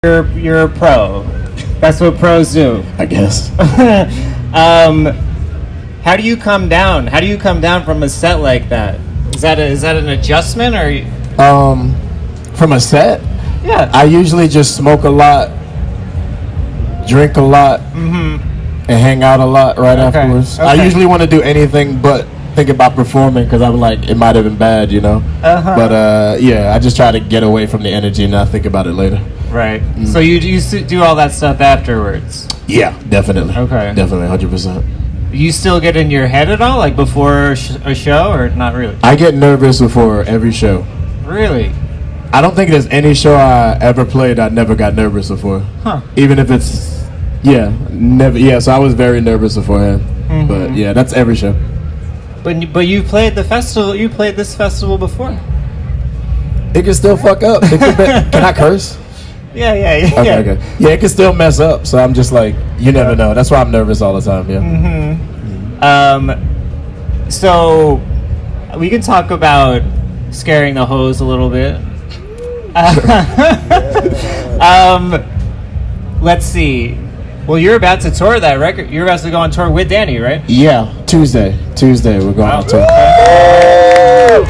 you're a pro. That's what pros do. I guess. How do you come down? How do you come down from a set like that? Is that an adjustment or? From a set, Yeah. I usually just smoke a lot, drink a lot, and hang out a lot right afterwards. I Okay. usually want to do anything but think about performing because I'm like, it might have been bad, you know. But yeah, I just try to get away from the energy and not think about it later. Right. So you do all that stuff afterwards. Yeah, definitely. Okay. Definitely, 100%. You still get in your head at all, like before a show, or not really? I get nervous before every show. Really? I don't think there's any show I ever played I never got nervous before. Huh. Even if it's, never. Yeah, so I was very nervous beforehand. But yeah, that's every show. But you played the festival. You played this festival before. It can still fuck up. Can I curse? Yeah. Okay. Yeah, it can still mess up. So I'm just like, you never know. That's why I'm nervous all the time. Yeah. So we can talk about scaring the hose a little bit. Let's see. Well, you're about to tour that record. You're about to go on tour with Danny, right? Yeah, Tuesday we're going on tour. Yep.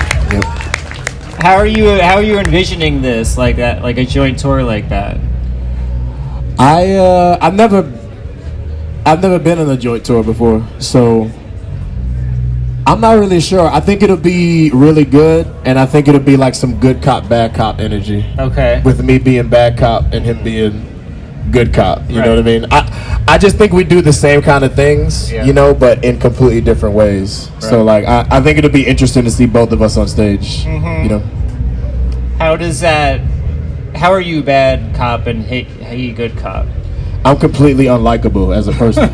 How are you envisioning this, like that, like a joint tour like that? I've never been on a joint tour before, so I'm not really sure. I think it'll be really good, and I think it'll be like some good cop, bad cop energy. Okay. With me being bad cop and him being good cop. You know what I mean? I just think we do the same kind of things, you know, but in completely different ways. Right. So like, I think it'll be interesting to see both of us on stage. You know. How are you bad cop and he good cop? I'm completely unlikable as a person.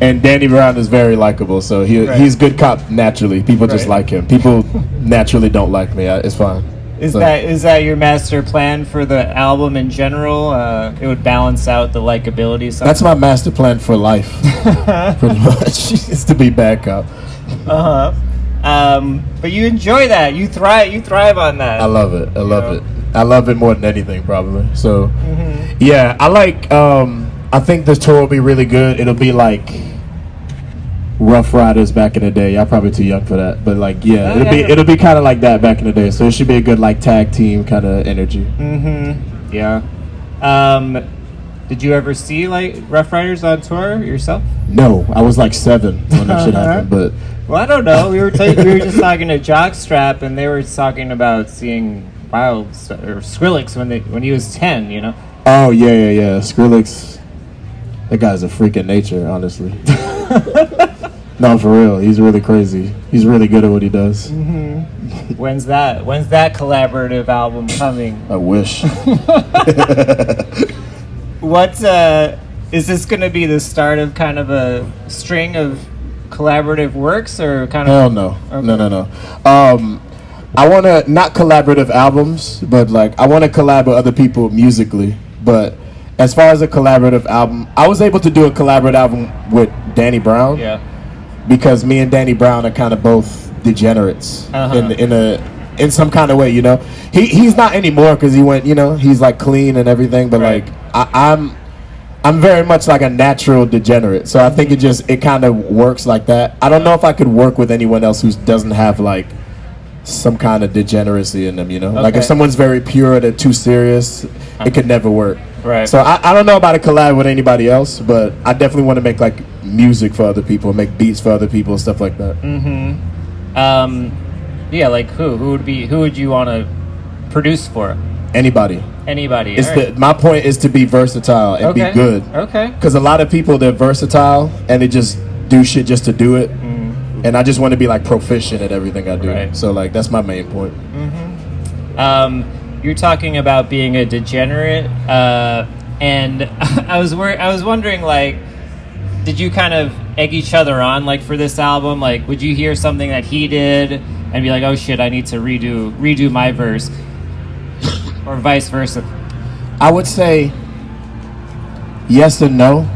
And Danny Brown is very likable, so he's good cop naturally. People just like him. People naturally don't like me. It's fine. Is that your master plan for the album in general? It would balance out the likability. Somehow? That's my master plan for life, pretty much. Is to be bad cop. But you enjoy that. You thrive on that. I love it. I love it. I love it more than anything, probably. So, yeah, I like. I think this tour will be really good. It'll be like Rough Riders back in the day. Y'all probably too young for that, but like, it'll be kind of like that back in the day. So it should be a good like tag team kind of energy. Yeah. Did you ever see like Rough Riders on tour yourself? No, I was like 7 when that shit happened. But well, I don't know. We were just talking to Jockstrap, and they were talking about seeing Skrillex when he was 10. You know. Oh yeah. Skrillex. That guy's a freak of nature, honestly. No, for real. He's really crazy. He's really good at what he does. When's that collaborative album coming? I wish. What is this going to be the start of kind of a string of collaborative works or kind of? Hell no. Okay. No. I want to not collaborative albums, but like I want to collab with other people musically. But as far as a collaborative album, I was able to do a collaborative album with Danny Brown. Yeah. Because me and Danny Brown are kind of both degenerates in some kind of way, you know. He's not anymore because he went, you know, he's like clean and everything. But like I'm very much like a natural degenerate, so I think it kind of works like that. I don't know if I could work with anyone else who doesn't have like some kind of degeneracy in them, you know. Okay. Like if someone's very pure, they're too serious, it could never work. Right. So I don't know about a collab with anybody else, but I definitely want to make like music for other people, make beats for other people, stuff like that. Yeah, like who would you want to produce for? Anybody. My point is to be versatile and be good. Okay. Because a lot of people, they're versatile and they just do shit just to do it. And I just want to be like proficient at everything I do. Right. So like that's my main point. You're talking about being a degenerate, and I was wondering, like, did you kind of egg each other on, like, for this album? Like, would you hear something that he did and be like, oh shit, I need to redo my verse, or vice versa? I would say yes and no.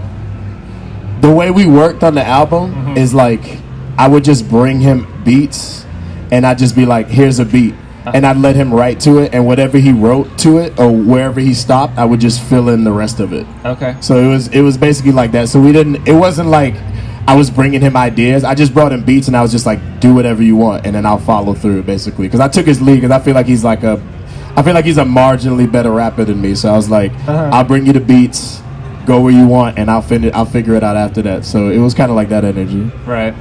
The way we worked on the album is like I would just bring him beats, and I'd just be like, here's a beat. and I'd let him write to it, and whatever he wrote to it or wherever he stopped, I would just fill in the rest of it. Okay. So it was basically like that. So it wasn't like I was bringing him ideas. I just brought him beats, and I was just like, do whatever you want, and then I'll follow through, basically. Because I took his lead, because I feel like he's a marginally better rapper than me. So I was like, I'll bring you the beats, go where you want, and I'll figure it out after that. So it was kind of like that energy. Right.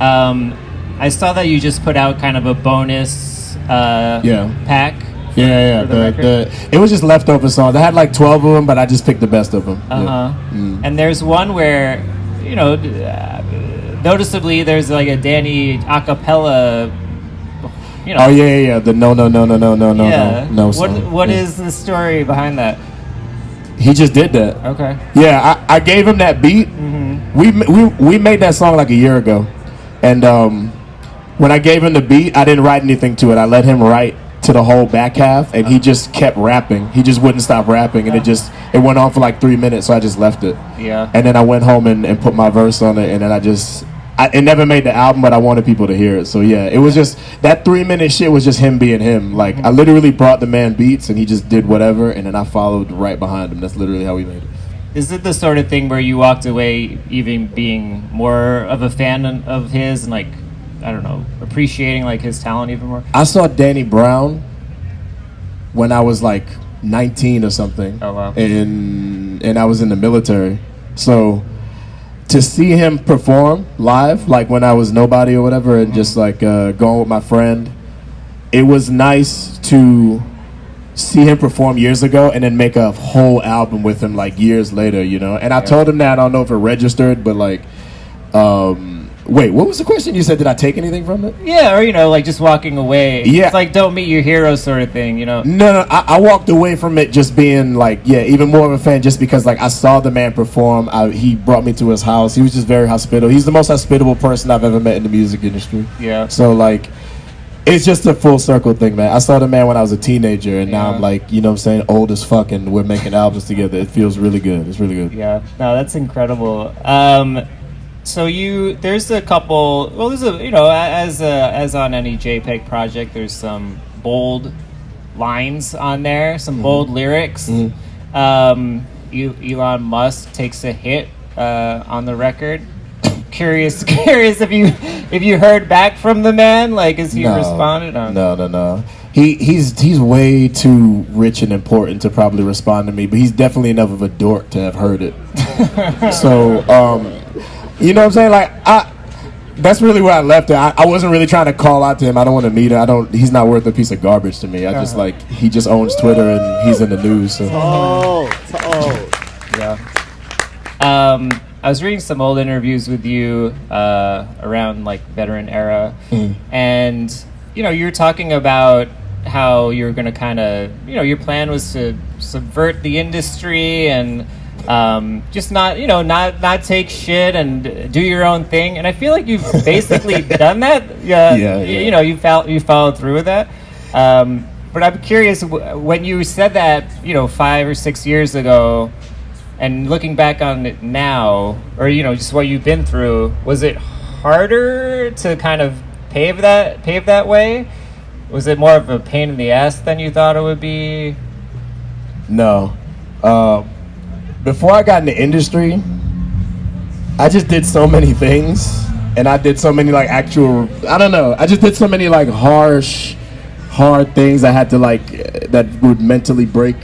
I saw that you just put out kind of a bonus pack. Yeah. It was just leftover songs. I had like 12 of them, but I just picked the best of them. And there's one where, noticeably there's like a Danny acapella. Oh yeah. The no. What is the story behind that? He just did that. Okay. Yeah, I gave him that beat. We made that song like a year ago, and when I gave him the beat, I didn't write anything to it. I let him write to the whole back half, and he just kept rapping. He just wouldn't stop rapping, and it went on for like 3 minutes, so I just left it. Yeah. And then I went home and put my verse on it, and then it never made the album, but I wanted people to hear it. So yeah, it was just, that 3-minute shit was just him being him. Like, I literally brought the man beats, and he just did whatever, and then I followed right behind him. That's literally how we made it. Is it the sort of thing where you walked away even being more of a fan of his and, like, I don't know, appreciating like his talent even more? I saw Danny Brown when I was like 19 or something. Oh wow. And I was in the military. So to see him perform live, like when I was nobody or whatever, and just like going with my friend, it was nice to see him perform years ago and then make a whole album with him like years later, And I told him that, I don't know if it registered, but like, wait, what was the question? You said, did I take anything from it? Yeah, or, like just walking away. Yeah. It's like, don't meet your hero sort of thing, No, I walked away from it just being like, even more of a fan, just because like I saw the man perform. He brought me to his house. He was just very hospitable. He's the most hospitable person I've ever met in the music industry. Yeah. So like, it's just a full circle thing, man. I saw the man when I was a teenager, and now I'm like, old as fuck, and we're making albums together. It feels really good. It's really good. Yeah. No, that's incredible. So there's a couple. Well, there's as on any JPEG project, there's some bold lines on there, some bold lyrics. Elon Musk takes a hit on the record. Curious if you heard back from the man. Like, has he responded on? No. He's way too rich and important to probably respond to me, but he's definitely enough of a dork to have heard it. So. You know what I'm saying? Like, that's really where I left it. I wasn't really trying to call out to him. I don't want to meet him. He's not worth a piece of garbage to me. I just like, he just owns Twitter and he's in the news. So. Yeah. I was reading some old interviews with you around like veteran era, and you're talking about how you're going to kind of, your plan was to subvert the industry and just not take shit and do your own thing, and I feel like you've basically done that. You followed through with that. But I'm curious, when you said that 5 or 6 years ago, and looking back on it now, or just what you've been through, was it harder to kind of pave that way? Was it more of a pain in the ass than you thought it would be? No. Before I got in the industry, I just did so many things, and I did so many like I just did so many like hard things I had to like that would mentally break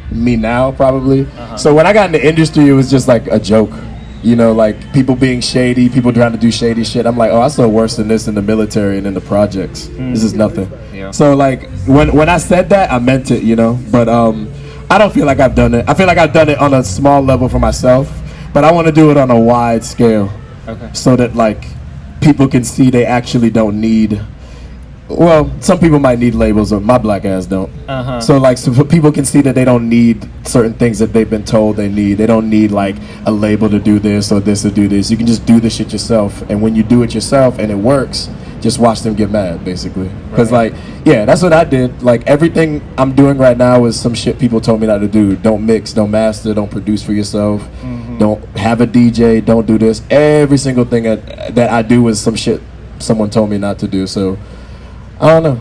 me now probably. So when I got in the industry, it was just like a joke, like people being shady, people trying to do shady shit. I'm like, I saw worse than this in the military and in the projects. This is nothing. Yeah. So like when I said that, I meant it, but I don't feel like I've done it. I feel like I've done it on a small level for myself, but I want to do it on a wide scale. Okay. So that like people can see they actually don't need. Well, some people might need labels, but my black ass don't. So like, so people can see that they don't need certain things that they've been told they need. They don't need like a label to do this or this to do this. You can just do this shit yourself, and when you do it yourself and it works, just watch them get mad, basically. Because like, that's what I did. Like everything I'm doing right now is some shit people told me not to do. Don't mix, don't master, don't produce for yourself. Don't have a DJ, don't do this. Every single thing that I do is some shit someone told me not to do. So I don't know.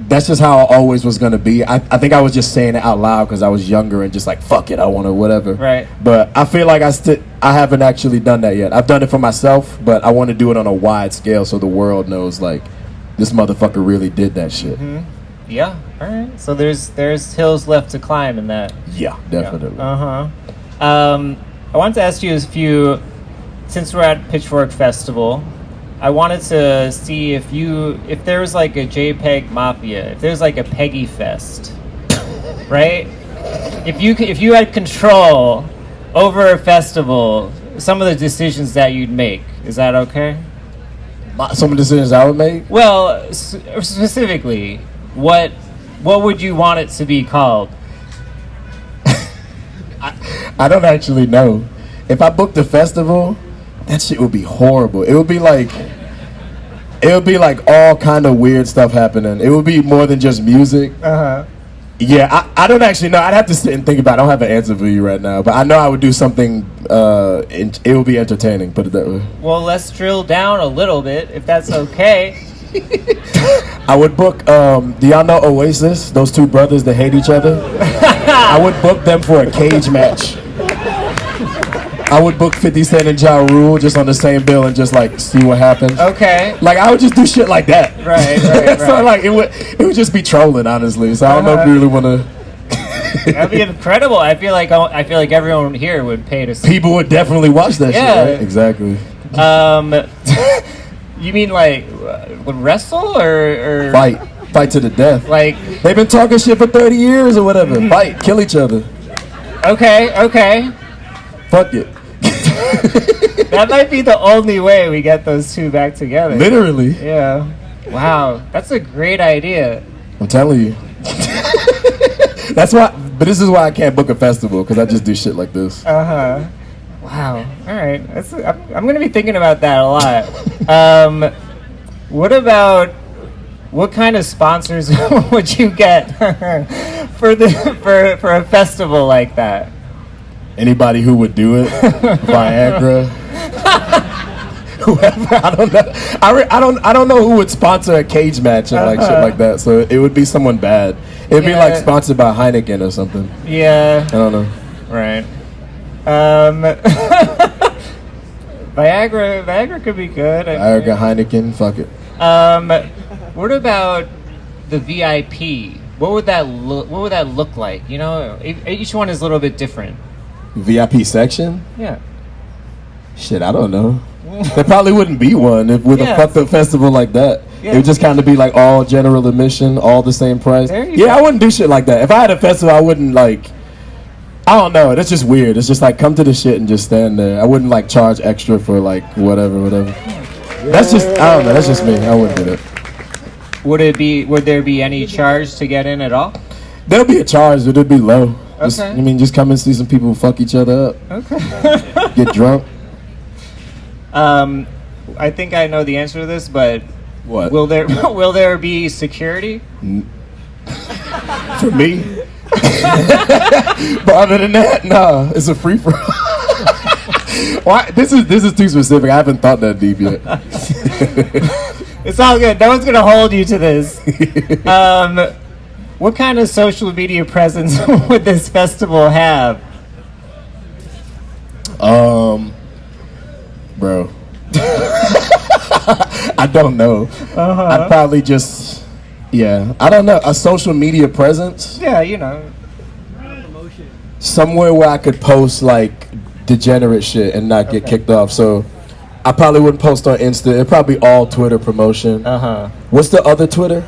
That's just how I always was gonna be. I think I was just saying it out loud because I was younger and just like, fuck it, I want to whatever. Right. But I feel like I haven't actually done that yet. I've done it for myself, but I want to do it on a wide scale so the world knows like this motherfucker really did that shit. Mm-hmm. Yeah. All right. So there's hills left to climb in that. Yeah, definitely. Yeah. I wanted to ask you a few. Since we're at Pitchfork Festival, I wanted to see if there was like a JPEGMAFIA, if there's like a Peggy Fest, right? If you had control over a festival, some of the decisions that you'd make, is that okay? Some of the decisions I would make? Well, specifically, what would you want it to be called? I don't actually know. If I booked a festival, that shit would be horrible. It would be like all kind of weird stuff happening. It would be more than just music. Yeah, I don't actually know. I'd have to sit and think about it. I don't have an answer for you right now, but I know I would do something. It would be entertaining. Put it that way. Well, let's drill down a little bit, if that's okay. I would book. Do y'all know Oasis? Those two brothers that hate each other. I would book them for a cage match. I would book 50 Cent and Ja Rule just on the same bill and just like see what happens. Okay. Like I would just do shit like that. Right. So like it would just be trolling, honestly. So I don't know if you really want to. That'd be incredible. I feel like everyone here would pay to see. People would definitely watch that shit, right? Exactly. You mean like would wrestle or fight to the death? Like they've been talking shit for 30 years or whatever. Fight, kill each other. Okay. Fuck it. That might be the only way we get those two back together. Literally. Yeah. Wow, that's a great idea. I'm telling you. That's why. But this is why I can't book a festival because I just do shit like this. Wow. All right. I'm gonna be thinking about that a lot. What kind of sponsors would you get for a festival like that? Anybody who would do it, Viagra, whoever. I don't know. I don't know who would sponsor a cage match and like shit like that. So it would be someone bad. It'd be like sponsored by Heineken or something. Yeah. I don't know. Right. Viagra could be good. Viagra, Heineken, fuck it. What about the VIP? What would that look like? You know, each one is a little bit different. VIP section? Yeah. Shit, I don't know. There probably wouldn't be one with a fucked up festival like that. Yeah. It would just kind of be like all general admission, all the same price. Yeah, I wouldn't do shit like that. If I had a festival, I wouldn't like. I don't know. That's just weird. It's just like come to the shit and just stand there. I wouldn't like charge extra for like whatever. That's just I don't know. That's just me. I wouldn't do that. Would there be any charge to get in at all? There'll be a charge, but it'll be low. Okay. Just come and see some people fuck each other up. Okay. Get drunk. I think I know the answer to this, but what? Will there be security? For me? But other than that, no. It's a free for all. Why? This is too specific. I haven't thought that deep yet. It's all good. No one's gonna hold you to this. What kind of social media presence would this festival have? Bro. I don't know. I'd probably just, I don't know. A social media presence? Yeah, you know. Somewhere where I could post like degenerate shit and not get kicked off. So I probably wouldn't post on Insta. It'd probably be all Twitter promotion. What's the other Twitter?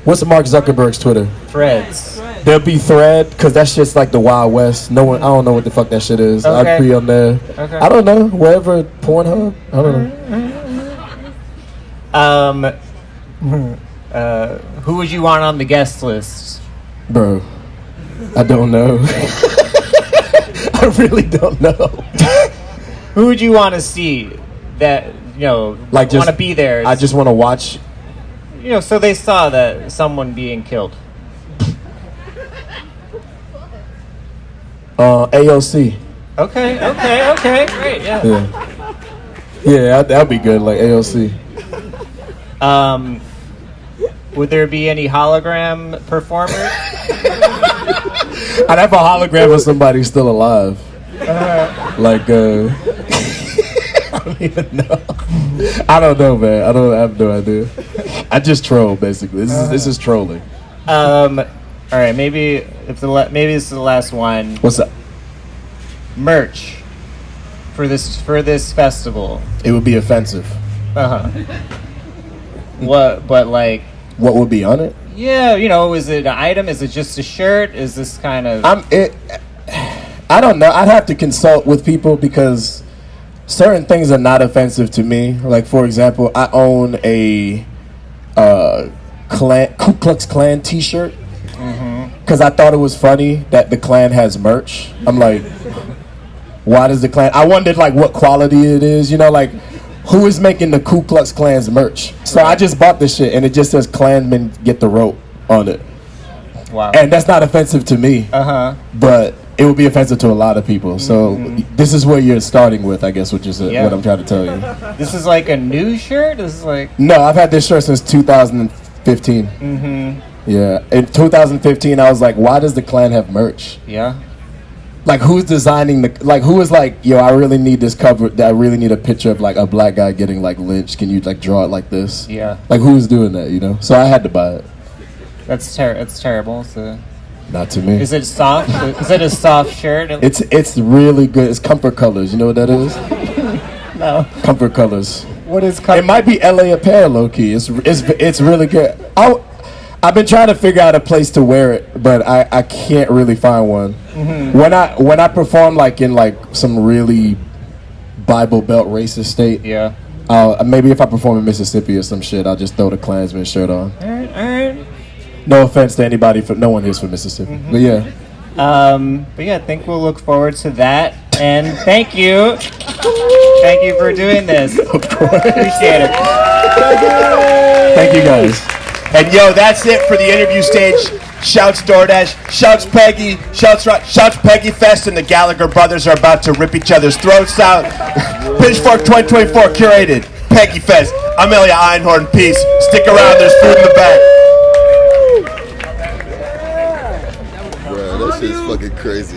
What's Mark Zuckerberg's Twitter? Threads. There'll be Thread, because that shit's like the Wild West. I don't know what the fuck that shit is. Okay. I'd be on there. Okay. I don't know. Wherever, Pornhub? I don't know. Who would you want on the guest list? Bro, I don't know. I really don't know. Who would you want to see that, want to be there? I just want to watch. So they saw that someone being killed. AOC. Okay, great, yeah, that'd be good, like AOC. Would there be any hologram performers? I'd have a hologram of somebody still alive. Like, I don't even know. I don't know, man. I have no idea. I just troll, basically. This is trolling. All right, maybe maybe this is the last one. What's up? Merch for this festival. It would be offensive. What? But like, what would be on it? Yeah, is it an item? Is it just a shirt? Is this kind of? I don't know. I'd have to consult with people because certain things are not offensive to me. Like, for example, I own a Ku Klux Klan T-shirt because I thought it was funny that the Klan has merch. I'm like, why does the Klan? I wondered like what quality it is. Like who is making the Ku Klux Klan's merch? So I just bought this shit and it just says "Klanmen get the rope" on it. Wow. And that's not offensive to me. But it would be offensive to a lot of people. So this is where you're starting with, I guess, which is what I'm trying to tell you. This is like a new shirt? This is like... No, I've had this shirt since 2015. Yeah. In 2015, I was like, why does the Klan have merch? Yeah. Like, who's designing who is like, yo, I really need this cover, I really need a picture of like a black guy getting like lynched. Can you like draw it like this? Yeah. Like, who's doing that, So I had to buy it. That's terrible. So... Not to me. Is it soft? Is it a soft shirt? It's really good. It's Comfort Colors. You know what that is? No. Comfort Colors. What is Comfort? It might be LA Apparel, low key. It's really good. I've been trying to figure out a place to wear it, but I can't really find one. When I perform like in like some really Bible Belt racist state, maybe if I perform in Mississippi or some shit, I'll just throw the Klansman shirt on. All right. No offense to anybody, no one here's from Mississippi, but yeah. I think we'll look forward to that. And thank you for doing this. Of course, appreciate it. Thank you guys. And yo, that's it for the interview stage. Shouts DoorDash, shouts Peggy, shouts Peggy Fest, and the Gallagher brothers are about to rip each other's throats out. Pitchfork 2024 curated Peggy Fest. I'm Elia Einhorn. Peace. Stick around. There's food in the back. Bro, that shit's fucking crazy.